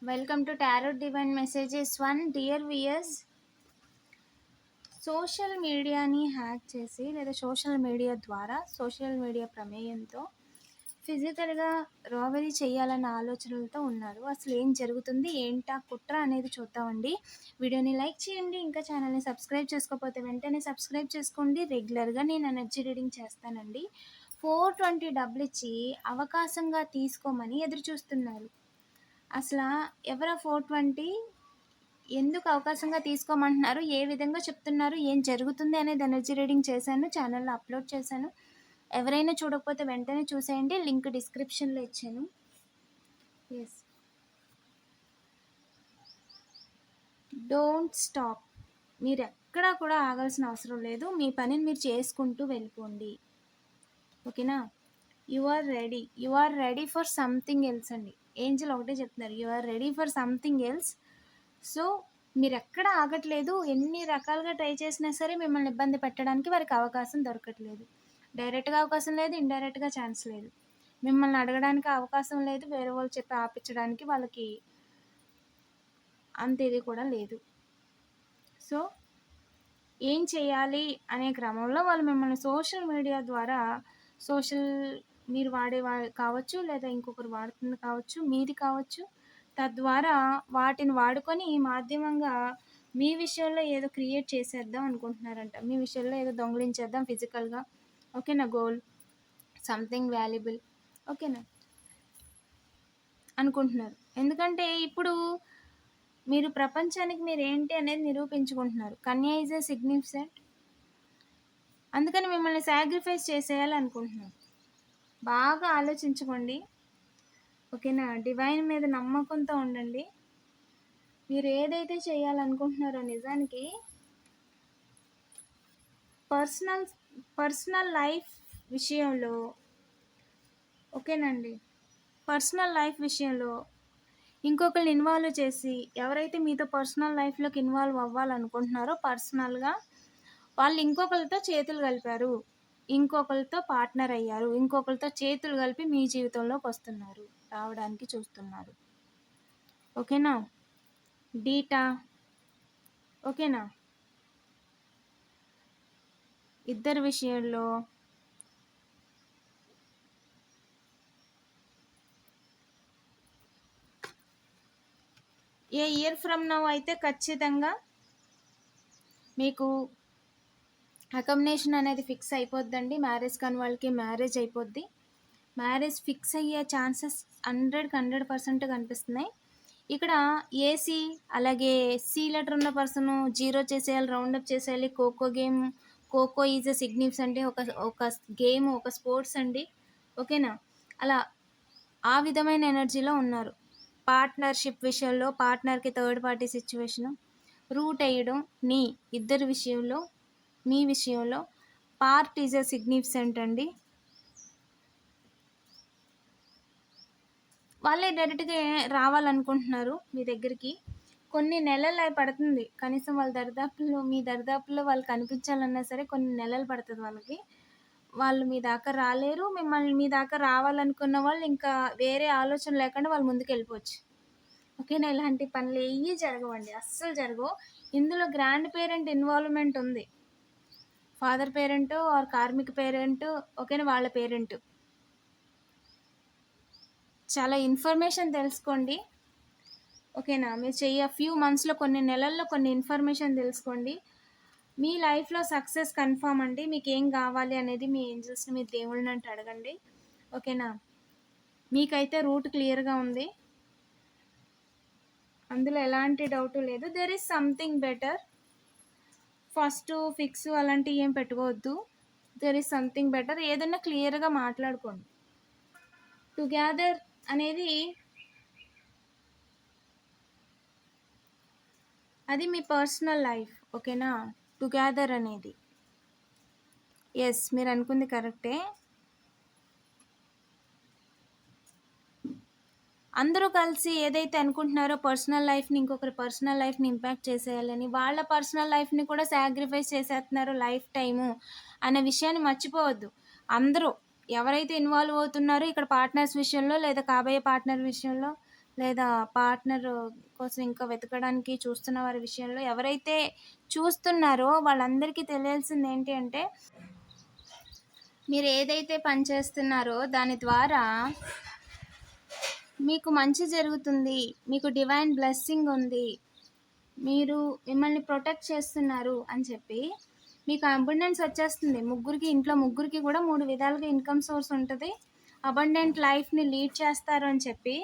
Welcome to Tarot Divine Messages 1. Dear viewers, social మీడియాని hack చేసి లేదా సోషల్ మీడియా ప్రమేయంతో ఫిజికల్గా రాబరీ చేయాలన్న ఆలోచనలతో ఉన్నారు. అసలు ఏం జరుగుతుంది, ఏంటా కుట్ర అనేది చూద్దామండి. వీడియోని లైక్ చేయండి. ఇంకా ఛానల్ని సబ్స్క్రైబ్ చేసుకోకపోతే వెంటనే సబ్స్క్రైబ్ చేసుకోండి. రెగ్యులర్గా నేను ఎనర్జీ రీడింగ్ చేస్తానండి. 420 డబ్బులు ఇచ్చి అవకాశంగా తీసుకోమని ఎదురు చూస్తున్నారు. అసలు ఎవరా 420, ఎందుకు అవకాశంగా తీసుకోమంటున్నారు, ఏ విధంగా చెప్తున్నారు, ఏం జరుగుతుంది అనేది ఎనర్జీ రీడింగ్ చేశాను, ఛానల్లో అప్లోడ్ చేశాను. ఎవరైనా చూడకపోతే వెంటనే చూసేయండి. లింక్ డిస్క్రిప్షన్లో ఇచ్చాను. Yes, don't stop. మీరు ఎక్కడా కూడా ఆగాల్సిన అవసరం లేదు. మీ పనిని మీరు చేసుకుంటూ వెళ్ళిపోండి. ఓకేనా? You are ready for something else అండి. ఏంజల్ ఒకటే చెప్తున్నారు, you are ready for something else. So మీరు ఎక్కడ ఆగట్లేదు. ఎన్ని రకాలుగా ట్రై చేసినా సరే మిమ్మల్ని ఇబ్బంది పెట్టడానికి వారికి అవకాశం దొరకట్లేదు. డైరెక్ట్గా అవకాశం లేదు, ఇండైరెక్ట్గా ఛాన్స్ లేదు. మిమ్మల్ని అడగడానికి అవకాశం లేదు, వేరే వాళ్ళు చెప్పి ఆపించడానికి వాళ్ళకి అంత ఇది కూడా లేదు. సో ఏం చేయాలి అనే క్రమంలో వాళ్ళు మిమ్మల్ని సోషల్ మీడియా ద్వారా మీరు కావచ్చు, లేదా ఇంకొకరు వాడుతుంది కావచ్చు, మీది కావచ్చు, తద్వారా వాటిని వాడుకొని మాధ్యమంగా మీ విషయంలో ఏదో క్రియేట్ చేసేద్దాం అనుకుంటున్నారంట. మీ విషయంలో ఏదో దొంగిలించేద్దాం ఫిజికల్గా. ఓకేనా? Goal something valuable. ఓకేనా అనుకుంటున్నారు. ఎందుకంటే ఇప్పుడు మీరు ప్రపంచానికి మీరు ఏంటి అనేది నిరూపించుకుంటున్నారు. కన్యా ఈజ్ ఏ సిగ్నిఫికెంట్. అందుకని మిమ్మల్ని సాక్రిఫైస్ చేసేయాలనుకుంటున్నారు. బాగా ఆలోచించుకోండి. ఓకేనా? డివైన్ మీద నమ్మకంతో ఉండండి. మీరు ఏదైతే చేయాలనుకుంటున్నారో నిజానికి పర్సనల్ లైఫ్ విషయంలో, ఓకేనండి, పర్సనల్ లైఫ్ విషయంలో ఇంకొకరిని ఇన్వాల్వ్ చేసి, ఎవరైతే మీతో పర్సనల్ లైఫ్లోకి ఇన్వాల్వ్ అవ్వాలనుకుంటున్నారో పర్సనల్గా, వాళ్ళు ఇంకొకరితో చేతులు కలిపారు, ఇంకొకరితో పార్ట్నర్ అయ్యారు, ఇంకొకరితో చేతులు కలిపి మీ జీవితంలోకి రావడానికి చూస్తున్నారు. ఓకేనా? డీటా. ఓకేనా? ఇద్దరి విషయంలో ఏ ఇయర్ ఫ్రమ్ నౌ అయితే ఖచ్చితంగా మీకు అకామిడేషన్ అనేది ఫిక్స్ అయిపోద్దండి. మ్యారేజ్ కాని వాళ్ళకి మ్యారేజ్ అయిపోద్ది. మ్యారేజ్ ఫిక్స్ అయ్యే ఛాన్సెస్ 100% కనిపిస్తున్నాయి. ఇక్కడ ఏసీ అలాగే సి లెటర్ ఉన్న పర్సన్ 0 చేసేయాలి, రౌండప్ చేసేయాలి. కోకో ఈజ్ ఎ సిగ్నిఫికెంట్ అంటే ఒక గేమ్, ఒక స్పోర్ట్స్ అండి. ఓకేనా? అలా ఆ విధమైన ఎనర్జీలో ఉన్నారు. పార్ట్నర్షిప్ విషయంలో పార్ట్నర్కి థర్డ్ పార్టీ సిచ్యువేషను, రూట్ వేయడం, ఇద్దరి విషయంలో, మీ విషయంలో పార్ట్ ఈజ్ ఎ సిగ్నిఫికెంట్ అండి. వాళ్ళే డైరెక్ట్గా రావాలనుకుంటున్నారు మీ దగ్గరికి. కొన్ని నెలలు పడుతుంది, కనీసం మీ దరిదాపుల్లో వాళ్ళు కనిపించాలన్నా సరే కొన్ని నెలలు పడుతుంది వాళ్ళకి. వాళ్ళు మీ దాకా రాలేరు. మీ దాకా రావాలనుకున్న వాళ్ళు ఇంకా వేరే ఆలోచన లేకుండా వాళ్ళు ముందుకు వెళ్ళిపోవచ్చు. ఓకేనా? ఇలాంటి పనులు ఏవి జరగవండి, అస్సలు జరగవు. ఇందులో గ్రాండ్ పేరెంట్ ఇన్వాల్వ్మెంట్ ఉంది. ఫాదర్ పేరెంట్ ఆర్ కార్మిక పేరెంట్, ఓకేనా, వాళ్ళ పేరెంట్. చాలా ఇన్ఫర్మేషన్ తెలుసుకోండి. ఓకేనా? మీరు ఫ్యూ మంత్స్లో, కొన్ని నెలల్లో కొన్ని ఇన్ఫర్మేషన్ తెలుసుకోండి. మీ లైఫ్లో సక్సెస్ కన్ఫామ్ అండి. మీకు ఏం కావాలి అనేది మీ ఏంజల్స్ని, మీ దేవుళ్ళని అంటే అడగండి. ఓకేనా? మీకైతే రూట్ క్లియర్గా ఉంది, అందులో ఎలాంటి డౌట్ లేదు. There is something better. First fix అలాంటివి ఏం పెట్టుకోవద్దు. There is something better. ఏదైనా క్లియర్గా మాట్లాడుకోండి. టుగెదర్ అనేది అది మీ పర్సనల్ లైఫ్. ఓకేనా? టుగెదర్ అనేది, ఎస్, మీరు అనుకుంది కరెక్టే. అందరూ కలిసి ఏదైతే అనుకుంటున్నారో పర్సనల్ లైఫ్ని, ఇంకొకరి పర్సనల్ లైఫ్ని ఇంపాక్ట్ చేసేయాలని, వాళ్ళ పర్సనల్ లైఫ్ని కూడా సాక్రిఫైస్ చేసేస్తున్నారు లైఫ్ టైము అనే విషయాన్ని మర్చిపోవద్దు. అందరూ ఎవరైతే ఇన్వాల్వ్ అవుతున్నారో ఇక్కడ పార్ట్నర్స్ విషయంలో, లేదా కాబోయే పార్ట్నర్ విషయంలో, లేదా పార్ట్నర్ కోసం ఇంకా వెతకడానికి చూస్తున్న వారి విషయంలో ఎవరైతే చూస్తున్నారో వాళ్ళందరికీ తెలియాల్సింది ఏంటి అంటే, మీరు ఏదైతే పని చేస్తున్నారో దాని ద్వారా మీకు మంచి జరుగుతుంది, మీకు డివైన్ బ్లెస్సింగ్ ఉంది, మీరు మిమ్మల్ని ప్రొటెక్ట్ చేస్తున్నారు అని చెప్పి మీకు అబండెన్స్ వచ్చేస్తుంది. ఇంట్లో ముగ్గురికి కూడా 3 విధాలుగా ఇన్కమ్ సోర్స్ ఉంటుంది, అబండెంట్ లైఫ్ని లీడ్ చేస్తారు అని చెప్పి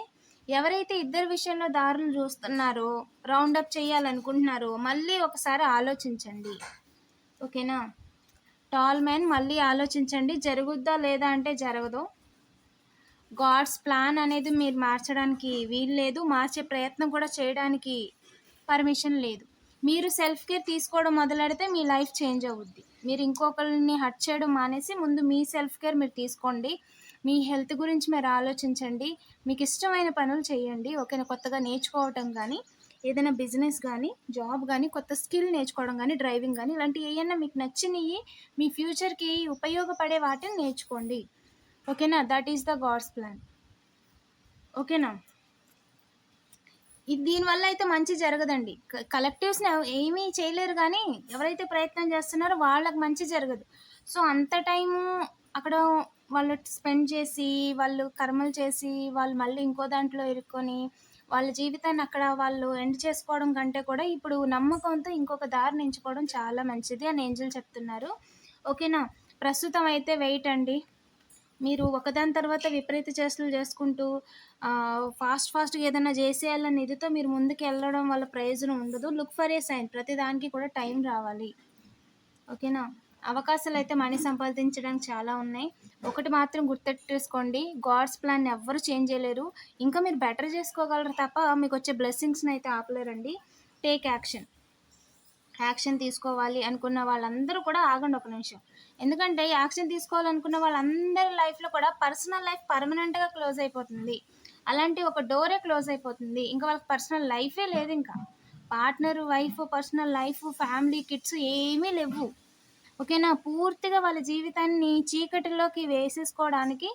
ఎవరైతే ఇద్దరి విషయంలో దారులు చూస్తున్నారో, రౌండప్ చేయాలనుకుంటున్నారో మళ్ళీ ఒకసారి ఆలోచించండి. ఓకేనా? టాల్ మ్యాన్ మళ్ళీ ఆలోచించండి. జరుగుద్దా లేదా అంటే జరగదు. గాడ్స్ ప్లాన్ అనేది మీరు మార్చడానికి వీలు లేదు, మార్చే ప్రయత్నం కూడా చేయడానికి పర్మిషన్ లేదు. మీరు సెల్ఫ్ కేర్ తీసుకోవడం మొదలెడితే మీ లైఫ్ చేంజ్ అవుద్ది. మీరు ఇంకొకరిని హర్ట్ చేయడం మానేసి ముందు మీ సెల్ఫ్ కేర్ మీరు తీసుకోండి. మీ హెల్త్ గురించి మీరు ఆలోచించండి. మీకు ఇష్టమైన పనులు చేయండి. ఓకేనా? కొత్తగా నేర్చుకోవటం కానీ, ఏదైనా బిజినెస్ కానీ, జాబ్ కానీ, కొత్త స్కిల్ నేర్చుకోవడం కానీ, డ్రైవింగ్ కానీ, ఇలాంటి ఏమైనా మీకు నచ్చినవి మీ ఫ్యూచర్కి ఉపయోగపడే వాటిని నేర్చుకోండి. ఓకేనా? That is the God's plan. ఓకేనా? దీనివల్ల అయితే మంచి జరగదండి. కలెక్టివ్స్ని ఏమీ చేయలేరు, కానీ ఎవరైతే ప్రయత్నం చేస్తున్నారో వాళ్ళకి మంచి జరగదు. సో అంత టైము అక్కడ వాళ్ళు స్పెండ్ చేసి, వాళ్ళు కర్మలు చేసి, వాళ్ళు మళ్ళీ ఇంకో దాంట్లో ఇరుక్కొని వాళ్ళ జీవితాన్ని అక్కడ వాళ్ళు ఎండ్ చేసుకోవడం కంటే కూడా ఇప్పుడు నమ్మకంతో ఇంకొక దారిని ఎంచుకోవడం చాలా మంచిది అని ఏంజెల్ చెప్తున్నారు. ఓకేనా? ప్రస్తుతం అయితే వెయిట్ అండి. మీరు ఒకదాని తర్వాత విపరీత చేష్టలు చేసుకుంటూ ఫాస్ట్‌గా ఏదైనా చేసేయాలన్న ఇదితో మీరు ముందుకు వెళ్ళడం వల్ల ప్రయోజనం ఉండదు. Look for a sign. ప్రతి దానికి కూడా టైం రావాలి. ఓకేనా? అవకాశాలైతే మనీ సంపాదించడానికి చాలా ఉన్నాయి. ఒకటి మాత్రం గుర్తెట్టేసుకోండి, గాడ్స్ ప్లాన్‌ని ఎవ్వరు చేంజ్ చేయలేరు. ఇంకా మీరు బెటర్ చేసుకోగలరు తప్ప మీకొచ్చే బ్లెస్సింగ్స్‌ని అయితే ఆపలేరండి. టేక్ యాక్షన్ తీసుకోవాలి అనుకున్న వాళ్ళందరూ కూడా ఆగండి ఒక నిమిషం. ఎందుకంటే యాక్షన్ తీసుకోవాలనుకున్న వాళ్ళందరి లైఫ్లో కూడా పర్సనల్ లైఫ్ పర్మనెంట్గా క్లోజ్ అయిపోతుంది. అలాంటి ఒక డోరే క్లోజ్ అయిపోతుంది. ఇంకా వాళ్ళకి పర్సనల్ లైఫే లేదు. ఇంకా partner, wife, personal life, family, kids ఏమీ లేవు. ఓకేనా? పూర్తిగా వాళ్ళ జీవితాన్ని చీకటిలోకి వేసేసుకోవడానికి,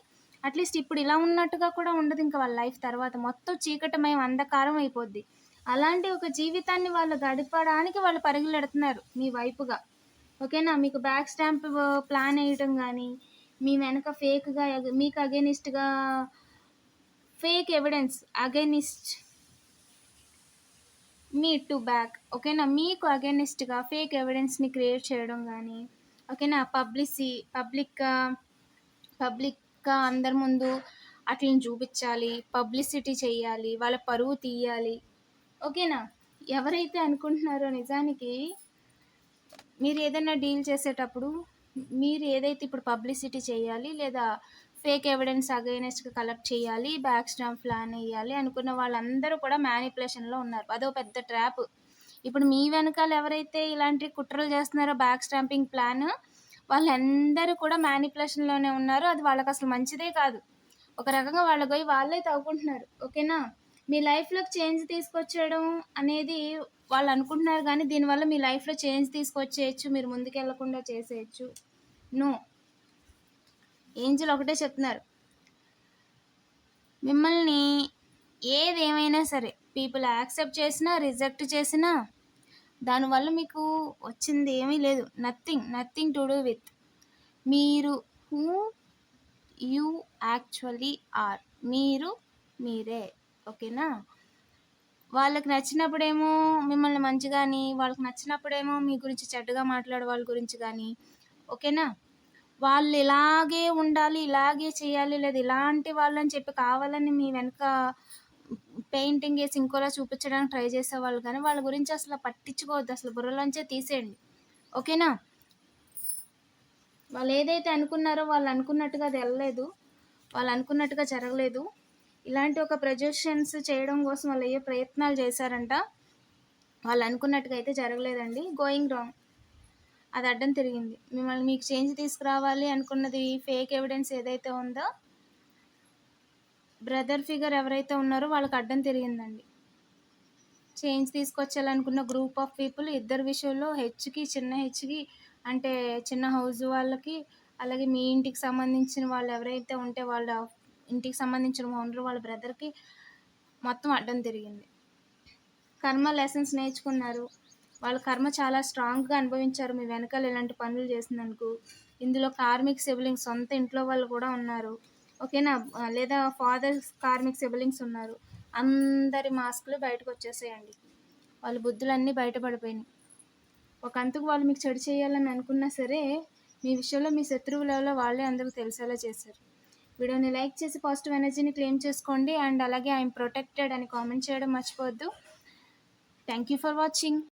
అట్లీస్ట్ ఇప్పుడు ఇలా ఉన్నట్టుగా కూడా ఉండదు ఇంకా వాళ్ళ లైఫ్. తర్వాత మొత్తం చీకటమయం అంధకారం అయిపోద్ది. అలాంటి ఒక జీవితాన్ని వాళ్ళు గడపడానికి వాళ్ళు పరుగులెడుతున్నారు మీ వైపుగా. ఓకేనా? మీకు బ్యాక్ స్టాంప్ ప్లాన్ వేయటం కానీ, మీ వెనక ఫేక్గా మీకు అగెనిస్ట్గా ఫేక్ ఎవిడెన్స్ అగెనిస్ట్ మీ టు బ్యాక్. ఓకేనా? మీకు అగెనిస్ట్గా ఫేక్ ఎవిడెన్స్ని క్రియేట్ చేయడం కానీ, ఓకేనా? పబ్లిక్గా అందరి ముందు అట్లని చూపించాలి, పబ్లిసిటీ చేయాలి, వాళ్ళ పరువు తీయాలి. ఓకేనా? ఎవరైతే అనుకుంటున్నారో నిజానికి మీరు ఏదైనా డీల్ చేసేటప్పుడు మీరు ఏదైతే ఇప్పుడు పబ్లిసిటీ చేయాలి లేదా ఫేక్ ఎవిడెన్స్ అగైనెస్ట్గా కలెక్ట్ చేయాలి, బ్యాక్ స్టాంప్ ప్లాన్ వేయాలి అనుకున్న వాళ్ళందరూ కూడా మ్యానిపులేషన్లో ఉన్నారు. అదో పెద్ద ట్రాప్. ఇప్పుడు మీ వెనకాల ఎవరైతే ఇలాంటి కుట్రలు చేస్తున్నారో బ్యాక్ స్టాంపింగ్ ప్లాన్, వాళ్ళందరూ కూడా మ్యానిపులేషన్లోనే ఉన్నారు. అది వాళ్ళకి అసలు మంచిదే కాదు. ఒక రకంగా వాళ్ళ పోయి వాళ్ళే తవ్వుకుంటున్నారు. ఓకేనా? మీ లైఫ్లోకి చేంజ్ తీసుకొచ్చేయడం అనేది వాళ్ళు అనుకుంటున్నారు, కానీ దీనివల్ల మీ లైఫ్లో చేంజ్ తీసుకొచ్చేయచ్చు, మీరు ముందుకెళ్లకుండా చేసేయచ్చు. నో. ఏంజెల్ ఒకటే చెప్తున్నారు, మిమ్మల్ని ఏదేమైనా సరే పీపుల్ యాక్సెప్ట్ చేసినా రిజెక్ట్ చేసినా దానివల్ల మీకు వచ్చింది ఏమీ లేదు. నథింగ్ టు డూ విత్ మీరు హూ యూ యాక్చువల్లీ ఆర్. మీరు మీరే. ఓకేనా? వాళ్ళకి నచ్చినప్పుడేమో మిమ్మల్ని మంచిగాని, వాళ్ళకి నచ్చినప్పుడేమో మీ గురించి చెడ్డగా మాట్లాడే వాళ్ళ గురించి కానీ. ఓకేనా? వాళ్ళు ఇలాగే ఉండాలి, ఇలాగే చేయాలి, లేదా ఇలాంటి వాళ్ళని చెప్పి కావాలని మీ వెనక పెయింటింగ్ వేసి ఇంకోలా చూపించడానికి ట్రై చేసేవాళ్ళు, కానీ వాళ్ళ గురించి అసలు పట్టించుకోవద్దు. అసలు బుర్రలోంచే తీసేయండి. ఓకేనా? వాళ్ళు ఏదైతే అనుకున్నారో వాళ్ళు అనుకున్నట్టుగా అది వెళ్ళలేదు, వాళ్ళు అనుకున్నట్టుగా జరగలేదు. ఇలాంటి ఒక ప్రొజెక్షన్స్ చేయడం కోసం వాళ్ళు ఏ ప్రయత్నాలు చేశారంట, వాళ్ళు అనుకున్నట్టుగా అయితే జరగలేదండి. Going wrong. అది అడ్డం తిరిగింది. మిమ్మల్ని మీకు చేంజ్ తీసుకురావాలి అనుకున్నది ఫేక్ ఎవిడెన్స్ ఏదైతే ఉందో, బ్రదర్ ఫిగర్ ఎవరైతే ఉన్నారో వాళ్ళకి అడ్డం తిరిగిందండి. చేంజ్ తీసుకొచ్చాలనుకున్న గ్రూప్ ఆఫ్ పీపుల్ ఇద్దరు విషయంలో చిన్న హెచ్కి అంటే చిన్న హౌస్ వాళ్ళకి, అలాగే మీ ఇంటికి సంబంధించిన వాళ్ళు ఎవరైతే ఉంటే వాళ్ళ ఇంటికి సంబంధించిన ఓనర్ వాళ్ళ బ్రదర్కి మొత్తం అడ్డం తిరిగింది. కర్మ లెసన్స్ నేర్చుకున్నారు. వాళ్ళ కర్మ చాలా స్ట్రాంగ్‌గా అనుభవించారు మీ వెనకాల ఇలాంటి పనులు చేసినందుకు. ఇందులో కార్మిక్ సిబ్లింగ్స్ సొంత ఇంట్లో వాళ్ళు కూడా ఉన్నారు. ఓకేనా? లేదా ఫాదర్స్ కార్మిక్ సిబ్లింగ్స్ ఉన్నారు. అందరి మాస్కులు బయటకొచ్చేసాయండి. వాళ్ళ బుద్ధులన్నీ బయటపడిపోయినాయి. ఒకందుకు వాళ్ళు మీకు చెడు చేయాలని అనుకున్నా సరే, మీ విషయంలో మీ శత్రువులెవరో వాళ్ళే అందరికి తెలిసేలా చేశారు. వీడియోని లైక్ చేసి పాజిటివ్ ఎనర్జీని క్లెయిమ్ చేసుకోండి. అండ్ అలాగే ఐఎమ్ ప్రొటెక్టెడ్ అని కామెంట్ చేయడం మర్చిపోవద్దు. Thank you for watching.